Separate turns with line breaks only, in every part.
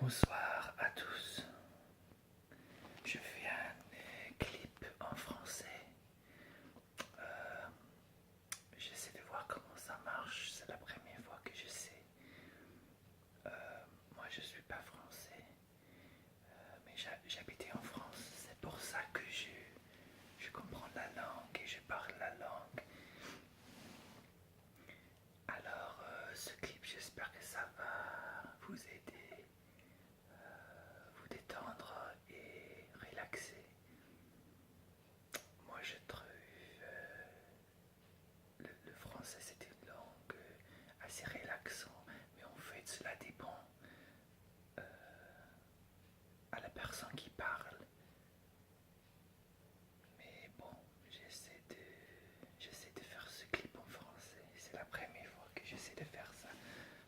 Bonsoir à tous. Je fais un clip en français. Euh, J'essaie de voir comment ça marche. C'est la première fois que j'essaie. Euh, Moi, je suis pas français, mais j'habitais en France. C'est pour ça que je comprends la langue et je parle la langue. Alors, ce clip, j'espère que ça va vous aider, vous détendre et relaxer. Moi, je trouve le français, c'est une langue assez relaxante, mais en fait, cela dépend à la personne qui parle. Mais bon, j'essaie de faire ce clip en français. C'est la première fois que j'essaie de faire ça.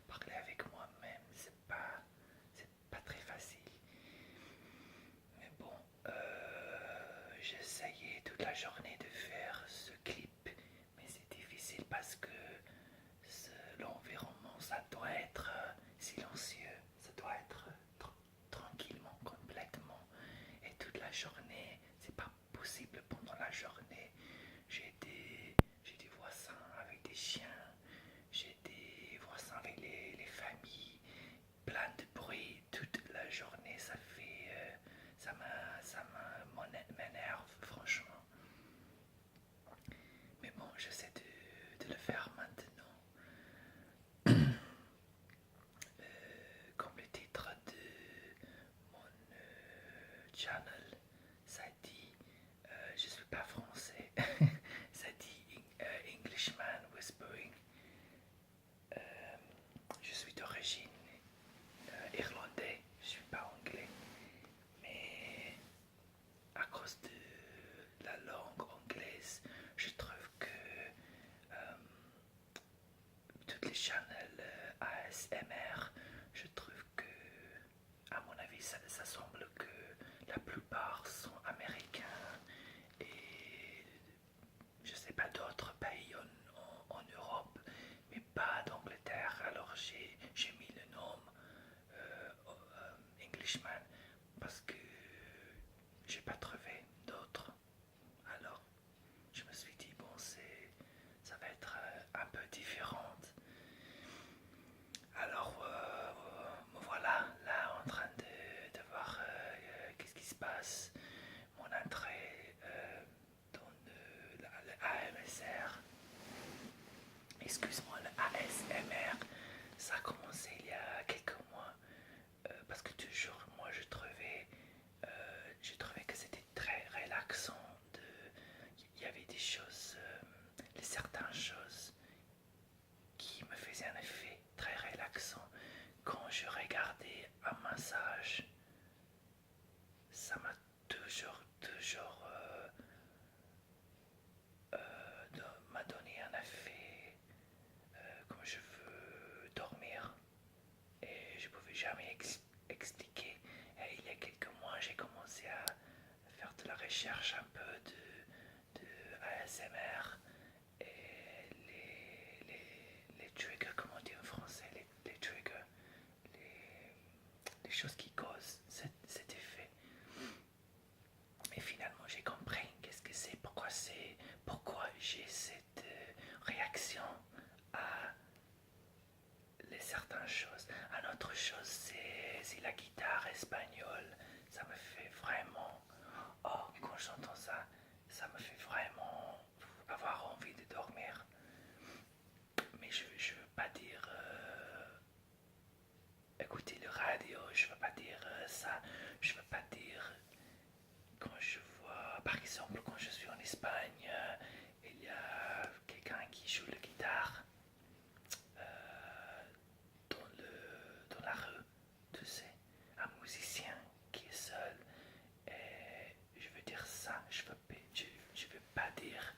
Parler avec moi-même, c'est pas très facile. Mais bon, j'ai essayé toute la journée de faire ce clip, mais c'est difficile parce que l'environnement, ça doit être silencieux, ça doit être tranquillement, complètement. Et toute la journée, c'est pas possible pendant la journée. J'ai des voisins avec des chiens, j'ai des voisins avec les familles, plein de bruit toute la journée. Ça fait, m'énerve franchement. Mais bon, j'essaie de le faire maintenant. Comme le titre de mon channel, ça dit, je suis pas français, ça dit Englishman Whispering. Euh, je suis d'origine irlandais, je suis pas anglais, mais à cause de la langue anglaise, je trouve que toutes les chaînes ASMR, je trouve que, à mon avis, ça semble que la plupart sont américains et je sais pas d'autres pays en Europe, mais pas d'Angleterre. Alors j'ai mis le nom Englishman parce que j'ai pas trouvé d'autres. Alors je me suis dit, bon, ça va être un peu différente. Alors, me voilà là en train de voir qu'est-ce qui se passe. Mon entrée dans le AMSR, excuse-moi, le ASMR, ça a commencé il y a quelques mois parce que toujours, moi, j'ai trouvé que c'était très relaxant. Il y avait des choses, certaines choses qui me faisaient un effet très relaxant. Quand je regardais un massage, ça m'a toujours m'a donné un effet comme je veux dormir et je pouvais jamais expliquer. Et il y a quelques mois, j'ai commencé à faire de la recherche un peu de ASMR et les triggers, comment on dit en français, les triggers, les choses qui causent cet effet. Et finalement, j'ai compris qu'est-ce que pourquoi j'ai cette réaction à certaines choses. Une autre chose, c'est la guitare espagnole. Ça me fait vraiment, oh, quand j'entends ça, ça me fait vraiment avoir envie de dormir. Mais je veux pas dire écouter le radio, je veux pas dire ça, je veux pas dire quand je vois, par exemple, quand je suis en Espagne, il y a quelqu'un qui joue la guitare dans la rue, tu sais, un musicien qui est seul. Et je veux dire ça, je veux pas dire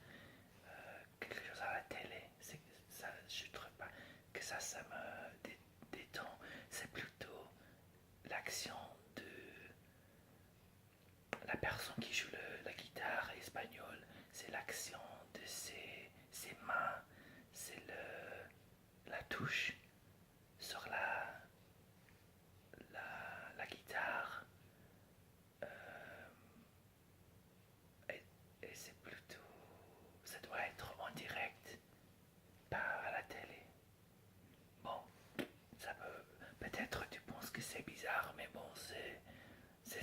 quelque chose à la télé. Ça, je trouve pas que ça me détend. C'est plutôt l'action de la personne qui joue la guitare espagnole, c'est l'action de ses mains, c'est la touche sur la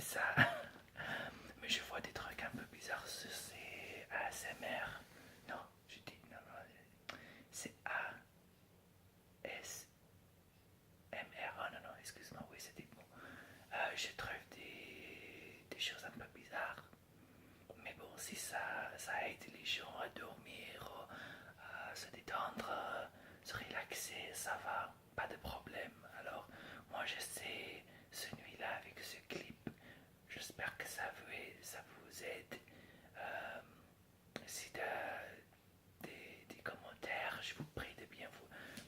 ça. Mais je vois des trucs un peu bizarres sur ces ASMR. Non, je dis non, non, c'est ASMR. Oh non, non, excuse-moi, oui, c'était bon. Je trouve des choses un peu bizarres. Mais bon, si ça aide les gens à dormir, à se détendre, se relaxer, ça va, pas de problème. Alors, moi j'essaie ce nuit-là avec ce clip. J'espère que ça vous aide. Euh, si tu as des commentaires, je vous prie de bien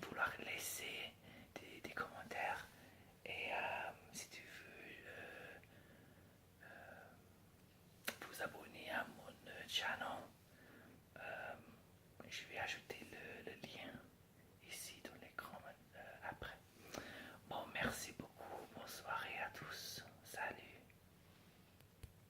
vouloir laisser des commentaires. Et si tu veux vous abonner à mon channel, je vais ajouter